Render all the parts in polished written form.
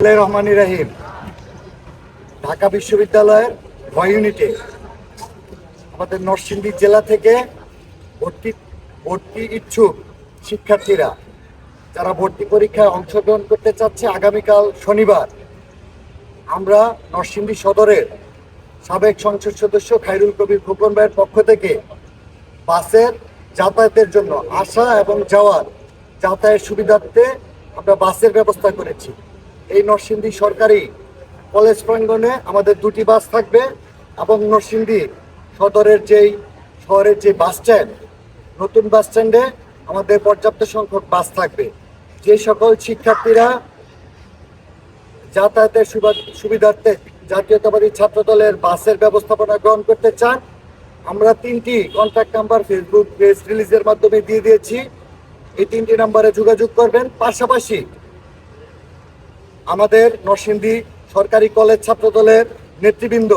রহমানির রাহিম। ঢাকা বিশ্ববিদ্যালয়ের নয় ইউনিটে আমাদের নরসিংদী জেলা থেকে ভর্তি ইচ্ছুক শিক্ষার্থীরা যারা ভর্তি পরীক্ষায় অংশগ্রহণ করতে চাচ্ছে, আগামীকাল শনিবার আমরা নরসিংদী সদরের সাবেক সংসদ সদস্য খায়রুল কবির খোকন ভাইয়ের পক্ষ থেকে বাসের যাতায়াতের জন্য আসা এবং যাওয়ার যাতায়াতের সুবিধার্থে আমরা বাসের ব্যবস্থা করেছি। এই নরসিংদী সরকারি কলেজ প্রাঙ্গণে আমাদের দুটি বাস থাকবে এবং নরসিংদী সদরের শহরের যে বাস স্ট্যান্ড, নতুন বাস স্ট্যান্ডে আমাদের পর্যাপ্ত সংখ্যক বাস থাকবে। যে সকল শিক্ষার্থীরা যাতায়াতের সুবিধার্থে জাতীয়তাবাদী ছাত্র দলের বাসের ব্যবস্থাপনা গ্রহণ করতে চান, আমরা 3টি কন্ট্যাক্ট নাম্বার ফেসবুক প্রেস রিলিজের মাধ্যমে দিয়ে দিয়েছি। এই 3টি নাম্বারে যোগাযোগ করবেন। পাশাপাশি আমাদের নরসিংদী সরকারি কলেজ ছাত্র দলের নেতৃবৃন্দ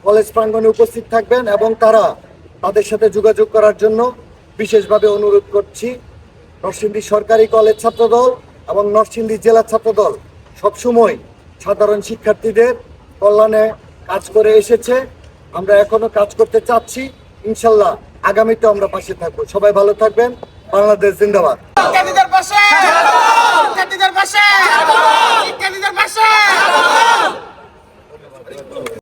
কলেজ প্রাঙ্গণে উপস্থিত থাকবেন এবং তাদের সাথে যোগাযোগ করার জন্য বিশেষভাবে অনুরোধ করছি। নরসিংদী সরকারি কলেজ ছাত্রদল এবং নরসিংদী জেলা ছাত্রদল সবসময় সাধারণ শিক্ষার্থীদের কল্যাণে কাজ করে এসেছে। আমরা এখনো কাজ করতে চাচ্ছি। ইনশাল্লাহ আগামীতে আমরা পাশে থাকবো। সবাই ভালো থাকবেন। বাংলাদেশ জিন্দাবাদ। শিক্ষার্থীদের পাশে